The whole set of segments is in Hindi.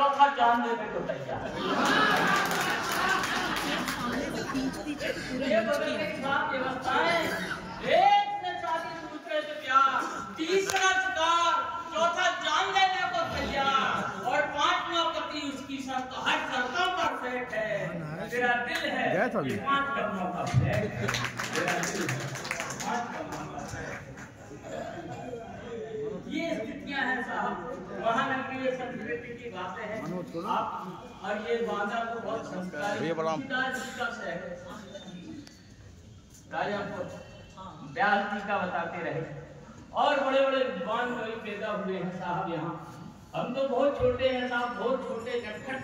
चौथा जान देने को तैयार। ये बदलने की साथ व्यवस्थाएं, एक से शादी, दूसरे से प्यार, तीसरा शिकार, चौथा जान देने को तैयार और पांचवा पति उसकी शर्त हर शर्तों पर सेट है। तेरा दिल है ये 5 कदमों का सेट, तेरा दिल है 5 कदमों का सेट। ये स्थितियां हैं साहब, महानगरीय संस्कृति की बातें हैं आप। और ये बांदा को बहुत संस्कारी शहर है। राजापुर ब्यास जी का बताते रहे और बड़े बड़े विद्वान वही पैदा हुए हैं साहब यहाँ। हम तो बहुत छोटे हैं साहब, बहुत छोटे नटखट,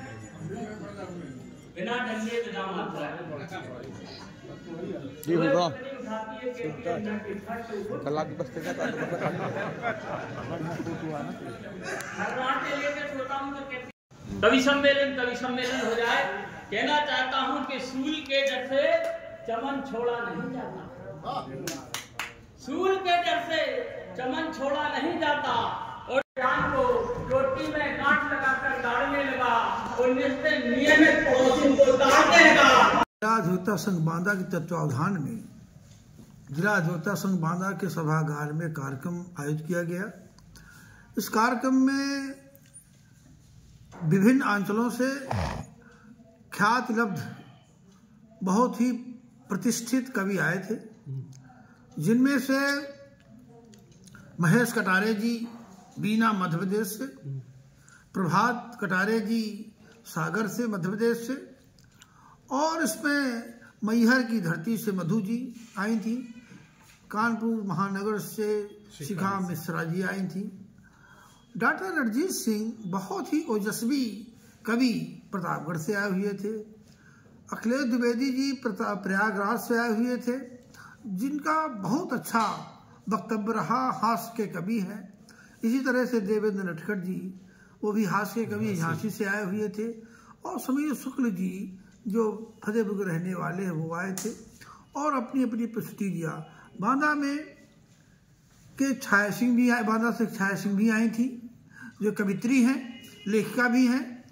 बिना डंडे बिना मात्रा कवि सम्मेलन हो जाए। कहना चाहता हूँ कि सूल के डर से चमन छोड़ा नहीं जाता, सूल के डर से चमन छोड़ा नहीं जाता। और जान को रोटी में गांठ लगाकर गाड़ने लगा और नियमित पड़ोसी को गाड़ने लगा। जिला अधिवक्ता संघ बांदा के तत्वावधान में जिला अधिवक्ता संघ बांदा के सभागार में कार्यक्रम आयोजित किया गया। इस कार्यक्रम में विभिन्न अंचलों से ख्याति लब्ध बहुत ही प्रतिष्ठित कवि आए थे, जिनमें से महेश कटारे जी बीना मध्य प्रदेश से, प्रभात कटारे जी सागर से मध्य प्रदेश से, और इसमें मैहर की धरती से मधु जी आई थी, कानपुर महानगर से शिखा मिश्रा जी आई थी। डॉक्टर रणजीत सिंह बहुत ही ओजस्वी कवि प्रतापगढ़ से आए हुए थे। अखिलेश द्विवेदी जी प्रयागराज से आए हुए थे, जिनका बहुत अच्छा वक्तव्य रहा, हास्य के कवि हैं। इसी तरह से देवेंद्र नटखट जी, वो भी हास्य के कवि, झांसी से आए हुए थे। और समीर शुक्ल जी जो फतेहपुर के रहने वाले हैं, वो आए थे और अपनी अपनी प्रस्तुति दिया। बांदा में के छाया सिंह भी आए, बांदा से छाया सिंह भी आई थी, जो कवित्री हैं, लेखिका भी हैं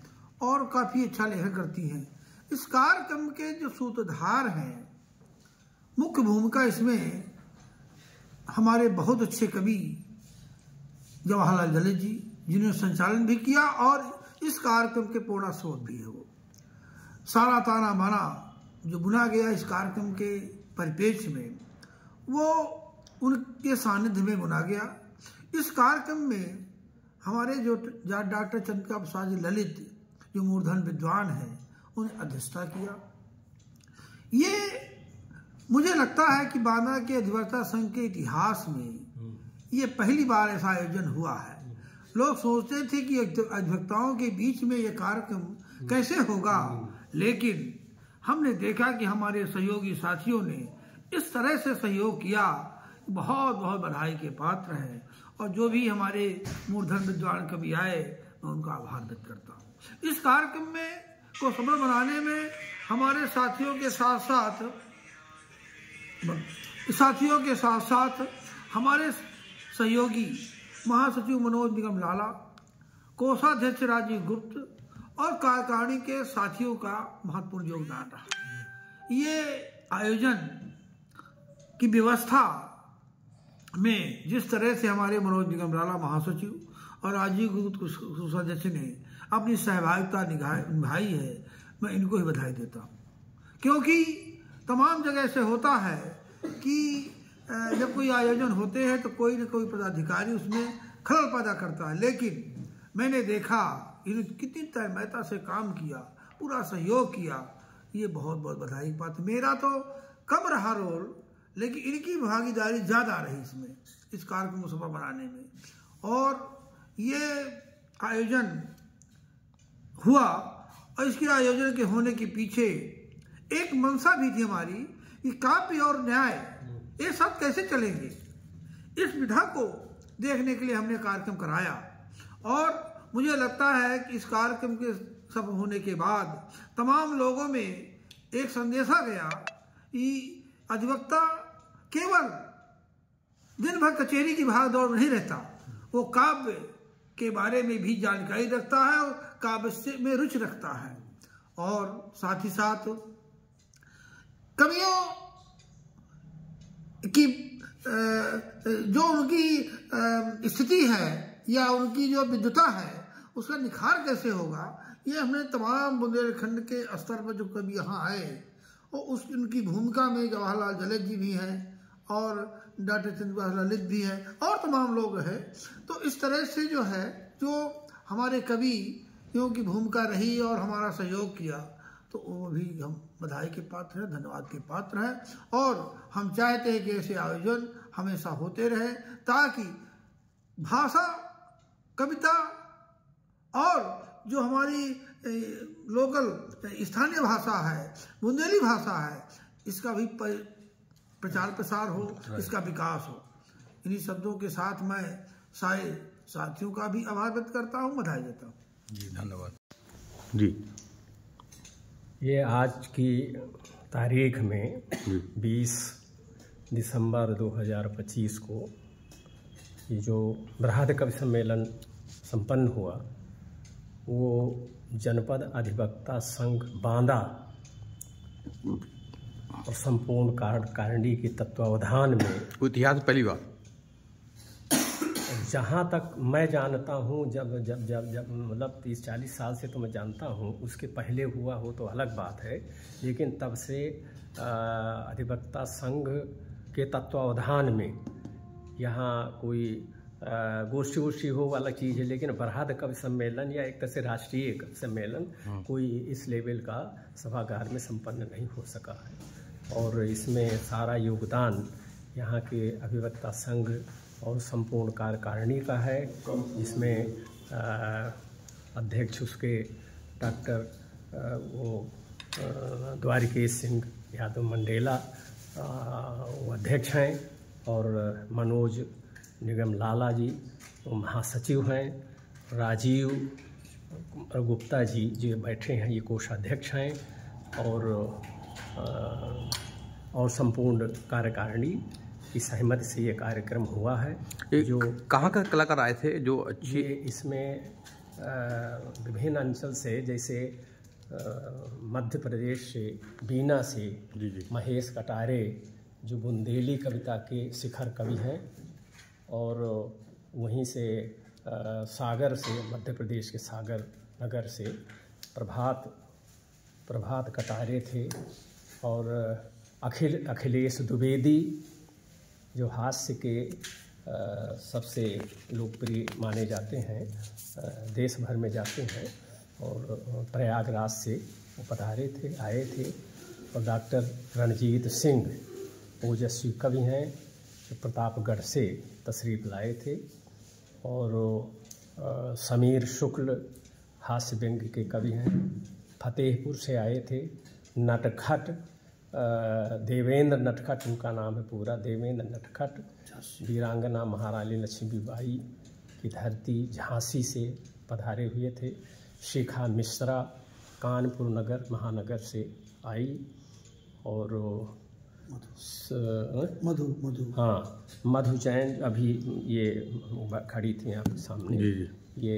और काफ़ी अच्छा लेखन करती हैं। इस कार्यक्रम के जो सूत्रधार हैं, मुख्य भूमिका इसमें हमारे बहुत अच्छे कवि जवाहरलाल दलित जी, जिन्होंने संचालन भी किया और इस कार्यक्रम के पूर्ण स्रोत भी है। वो सारा ताना बाना जो बुना गया इस कार्यक्रम के परिप्रेक्ष्य में, वो उनके सानिध्य में बुना गया। इस कार्यक्रम में हमारे जो डॉक्टर चंद्रिका प्रसाद जी ललित, जो मूर्धन विद्वान हैं, उन्हें अध्यक्षता किया। ये मुझे लगता है कि बांदा के अधिवक्ता संघ के इतिहास में ये पहली बार ऐसा आयोजन हुआ है। लोग सोचते थे कि अधिवक्ताओं के बीच में ये कार्यक्रम कैसे होगा, लेकिन हमने देखा कि हमारे सहयोगी साथियों ने इस तरह से सहयोग किया, बहुत बहुत बधाई के पात्र हैं। और जो भी हमारे मूर्धन विद्वान कवि आए, मैं उनका आभार व्यक्त करता हूँ। इस कार्यक्रम में को सफल बनाने में हमारे साथियों के साथ साथ हमारे सहयोगी महासचिव मनोज निगम लाला, कोषाध्यक्ष राजीव गुप्त और कार्यकारिणी के साथियों का महत्वपूर्ण योगदान रहा। ये आयोजन की व्यवस्था में जिस तरह से हमारे मनोज निगम लाला महासचिव और राजीव गुप्त कोषाध्यक्ष ने अपनी सहभागिता निभाई है, मैं इनको ही बधाई देता हूँ। क्योंकि तमाम जगह से होता है कि जब कोई आयोजन होते हैं तो कोई न कोई पदाधिकारी उसमें खलल पैदा करता है, लेकिन मैंने देखा इन्होंने कितनी तन्मयता से काम किया, पूरा सहयोग किया। ये बहुत बहुत बधाई की बात। मेरा तो कम रहा रोल, लेकिन इनकी भागीदारी ज़्यादा रही इसमें, इस कार्यक्रम को सफल बनाने में। और ये आयोजन हुआ और इसके आयोजन के होने के पीछे एक मंशा भी थी हमारी कि काव्य और न्याय ये सब कैसे चलेंगे। इस विधा को देखने के लिए हमने कार्यक्रम कराया और मुझे लगता है कि इस कार्यक्रम के सफल होने के बाद तमाम लोगों में एक संदेशा गया कि अधिवक्ता केवल दिन भर कचहरी की भाग दौड़ नहीं रहता, वो काव्य के बारे में भी जानकारी रखता है और काव्य से में रुचि रखता है। और साथ ही साथ कवियों की जो उनकी स्थिति है या उनकी जो विद्वता है उसका निखार कैसे होगा, ये हमने तमाम बुंदेलखंड के स्तर पर जो कवि यहाँ आए और उनकी भूमिका में जवाहरलाल जलेद जी भी हैं और डॉक्टर चंद्रप्रकाश ललित भी हैं और तमाम लोग हैं। तो इस तरह से जो है जो हमारे कवियों की भूमिका रही और हमारा सहयोग किया, तो वो भी हम बधाई के पात्र हैं, धन्यवाद के पात्र हैं। और हम चाहते हैं कि ऐसे आयोजन हमेशा होते रहे ताकि भाषा, कविता और जो हमारी लोकल स्थानीय भाषा है, बुंदेली भाषा है, इसका भी प्रचार प्रसार हो, इसका विकास हो। इन्हीं शब्दों के साथ मैं सारे साथियों का भी आभार व्यक्त करता हूँ, बधाई देता हूँ। जी धन्यवाद। जी, ये आज की तारीख में 20 दिसंबर 2025 को ये जो बृहद कवि सम्मेलन संपन्न हुआ, वो जनपद अधिवक्ता संघ बांदा और संपूर्ण कार्यकारिणी के तत्वावधान में इतिहास पहली बार, जहाँ तक मैं जानता हूँ, जब जब जब जब मतलब 30-40 साल से तो मैं जानता हूँ, उसके पहले हुआ हो तो अलग बात है, लेकिन तब से अधिवक्ता संघ के तत्वावधान में यहाँ कोई गोष्ठी हो वाला चीज़ है, लेकिन बृहद कवि सम्मेलन या एक तरह से राष्ट्रीय कवि सम्मेलन कोई इस लेवल का सभागार में संपन्न नहीं हो सका है। और इसमें सारा योगदान यहाँ के अधिवक्ता संघ और संपूर्ण कार्यकारिणी का है। इसमें अध्यक्ष उसके डॉक्टर द्वारिकेश सिंह यादव मंडेला वो अध्यक्ष हैं, और मनोज निगम लाला जी वो महासचिव हैं, राजीव गुप्ता जी जो बैठे हैं ये कोषाध्यक्ष हैं, और संपूर्ण कार्यकारिणी की सहमति से ये कार्यक्रम हुआ है। जो कहाँ का कलाकार आए थे जो अच्छी? ये इसमें विभिन्न अंचल से, जैसे मध्य प्रदेश से बीना से जी महेश कटारे जो बुंदेली कविता के शिखर कवि हैं, और वहीं से सागर से, मध्य प्रदेश के सागर नगर से प्रभात कटारे थे, और अखिलेश द्विवेदी जो हास्य के सबसे लोकप्रिय माने जाते हैं, देश भर में जाते हैं, और प्रयागराज से वो पधारे थे, आए थे। और डॉक्टर रणजीत सिंह ओजस्वी कवि हैं जो प्रतापगढ़ से तशरीफ़ लाए थे, और समीर शुक्ल हास्य व्यंग्य के कवि हैं, फतेहपुर से आए थे। नटखट देवेंद्र नटखट उनका नाम है पूरा, देवेंद्र नटखट, वीरांगना महारानी लक्ष्मीबाई की धरती झांसी से पधारे हुए थे। शिखा मिश्रा कानपुर नगर महानगर से आई, और मधु जैन अभी ये खड़ी थी आपके सामने, ये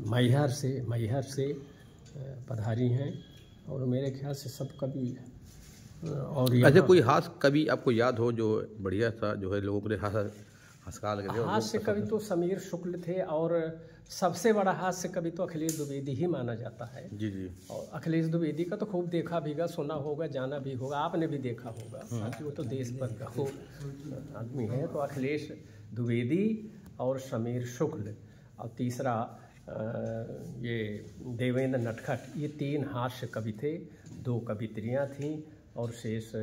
मैहर से पधारी हैं, और मेरे ख्याल से सब कवि। और अच्छा, कोई हास्य कवि आपको याद हो जो बढ़िया सा, जो है लोगों के हंसका लगे? हास्य कवि तो समीर शुक्ल थे, और सबसे बड़ा हास्य कवि तो अखिलेश द्विवेदी ही माना जाता है। जी। और अखिलेश द्विवेदी का तो खूब देखा भीगा, सुना होगा, जाना भी होगा, आपने भी देखा होगा, ताकि वो तो देश भर का वो आदमी है। तो अखिलेश द्विवेदी और समीर शुक्ल, और तीसरा ये देवेंद्र नटखट, ये 3 हास्य कवि थे। 2 कवित्रियाँ थीं, और शेष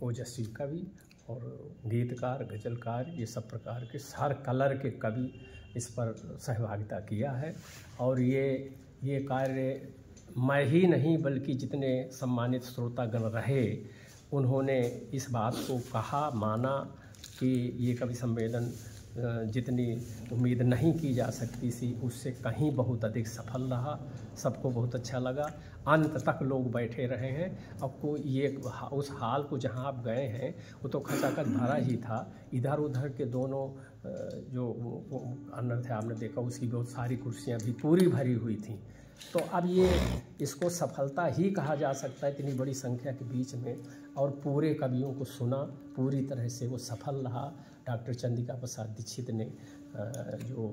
ओजस्वी कवि और गीतकार, गजलकार, ये सब प्रकार के हर कलर के कवि इस पर सहभागिता किया है। और ये कार्य मैं ही नहीं बल्कि जितने सम्मानित श्रोतागण रहे, उन्होंने इस बात को कहा, माना कि ये कवि सम्मेलन जितनी उम्मीद नहीं की जा सकती थी उससे कहीं बहुत अधिक सफल रहा। सबको बहुत अच्छा लगा, अंत तक लोग बैठे रहे हैं। अब को ये उस हाल को जहां आप गए हैं वो तो खचाखच भरा ही था, इधर उधर के दोनों जो वो अनर्थ है आपने देखा, उसकी बहुत सारी कुर्सियाँ भी पूरी भरी हुई थी। तो अब ये इसको सफलता ही कहा जा सकता है इतनी बड़ी संख्या के बीच में, और पूरे कवियों को सुना, पूरी तरह से वो सफल रहा। डॉक्टर चंद्रिका प्रसाद दीक्षित ने जो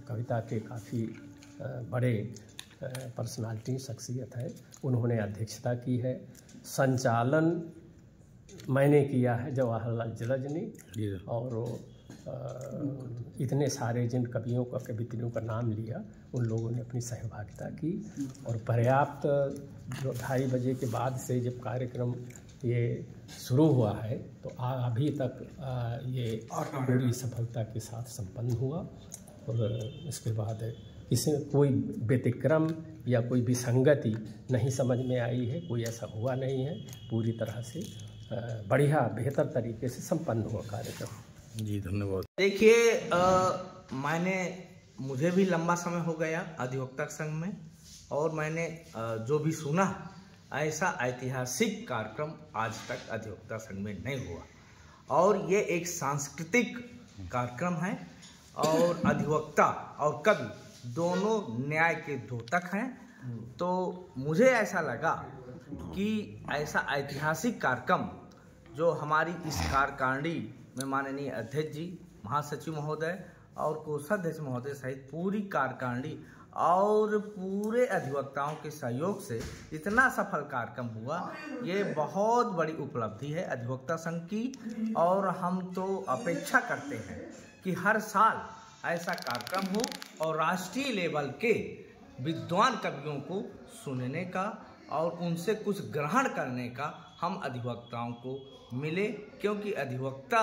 कविता के काफ़ी बड़े पर्सनालिटी शख्सियत है, उन्होंने अध्यक्षता की है। संचालन मैंने किया है जवाहरलाल जलज ने, और इतने सारे जिन कवियों का कवित्रियों का नाम लिया उन लोगों ने अपनी सहभागिता की, और पर्याप्त जो 2:30 बजे के बाद से जब कार्यक्रम ये शुरू हुआ है तो अभी तक ये पूरी सफलता के साथ संपन्न हुआ। और इसके बाद किसी कोई व्यतिक्रम या कोई विसंगति नहीं समझ में आई है, कोई ऐसा हुआ नहीं है। पूरी तरह से बढ़िया बेहतर तरीके से संपन्न हुआ कार्यक्रम। जी धन्यवाद। देखिए, मुझे भी लंबा समय हो गया अधिवक्ता संघ में, और मैंने जो भी सुना, ऐसा ऐतिहासिक कार्यक्रम आज तक अधिवक्ता संघ में नहीं हुआ। और ये एक सांस्कृतिक कार्यक्रम है, और अधिवक्ता और कवि दोनों न्याय के द्योतक हैं। तो मुझे ऐसा लगा कि ऐसा ऐतिहासिक कार्यक्रम जो हमारी इस कार्यकारिणी में माननीय अध्यक्ष जी, महासचिव महोदय और कोषाध्यक्ष महोदय सहित पूरी कार्यकारिणी और पूरे अधिवक्ताओं के सहयोग से इतना सफल कार्यक्रम हुआ, ये बहुत बड़ी उपलब्धि है अधिवक्ता संघ की। और हम तो अपेक्षा करते हैं कि हर साल ऐसा कार्यक्रम हो और राष्ट्रीय लेवल के विद्वान कवियों को सुनने का और उनसे कुछ ग्रहण करने का हम अधिवक्ताओं को मिले, क्योंकि अधिवक्ता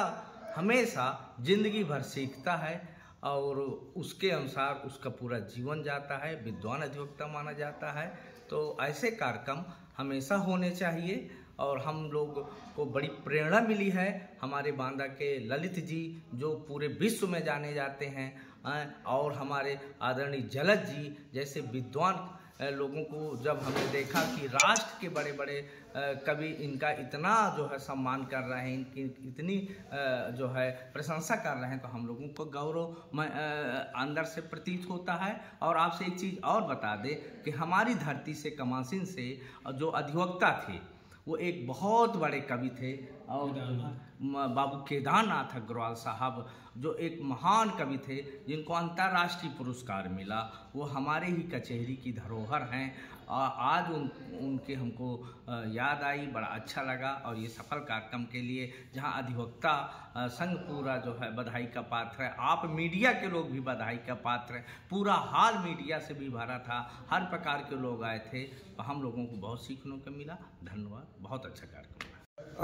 हमेशा जिंदगी भर सीखता है और उसके अनुसार उसका पूरा जीवन जाता है, विद्वान अधिवक्ता माना जाता है। तो ऐसे कार्यक्रम हमेशा होने चाहिए, और हम लोग को बड़ी प्रेरणा मिली है हमारे बांदा के ललित जी, जो पूरे विश्व में जाने जाते हैं, और हमारे आदरणीय जलज जी जैसे विद्वान लोगों को जब हमने देखा कि राष्ट्र के बड़े बड़े कवि इनका इतना जो है सम्मान कर रहे हैं, इनकी इतनी जो है प्रशंसा कर रहे हैं, तो हम लोगों को गौरव अंदर से प्रतीत होता है। और आपसे एक चीज़ और बता दें कि हमारी धरती से, कमासिन से जो अधिवक्ता थे वो एक बहुत बड़े कवि थे, और बाबू केदारनाथ अग्रवाल साहब जो एक महान कवि थे जिनको अंतर्राष्ट्रीय पुरस्कार मिला, वो हमारे ही कचहरी की धरोहर हैं। आज उनके हमको याद आई, बड़ा अच्छा लगा। और ये सफल कार्यक्रम के लिए जहां अधिवक्ता संघ पूरा जो है बधाई का पात्र है, आप मीडिया के लोग भी बधाई का पात्र है, पूरा हाल मीडिया से भी भरा था, हर प्रकार के लोग आए थे, तो हम लोगों को बहुत सीखने को मिला। धन्यवाद, बहुत अच्छा कार्यक्रम।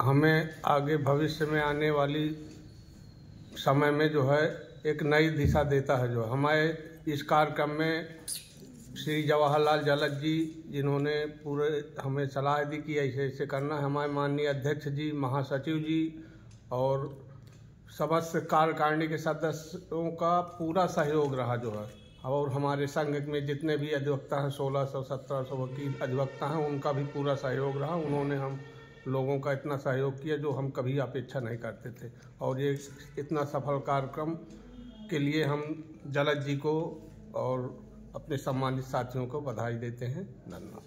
हमें आगे भविष्य में आने वाली समय में जो है एक नई दिशा देता है। जो हमारे इस कार्यक्रम में श्री जवाहरलाल जलज जी, जिन्होंने पूरे हमें सलाह दी कि ऐसे ऐसे करना है, हमारे माननीय अध्यक्ष जी, महासचिव जी और समस्त कार्यकारिणी के सदस्यों का पूरा सहयोग रहा जो है। और हमारे संघ में जितने भी अधिवक्ता हैं, 1600-1700 वकील अधिवक्ता हैं, उनका भी पूरा सहयोग रहा। उन्होंने हम लोगों का इतना सहयोग किया जो हम कभी अपेक्षा नहीं करते थे। और ये इतना सफल कार्यक्रम के लिए हम जलज जी को और अपने सम्मानित साथियों को बधाई देते हैं। धन्यवाद।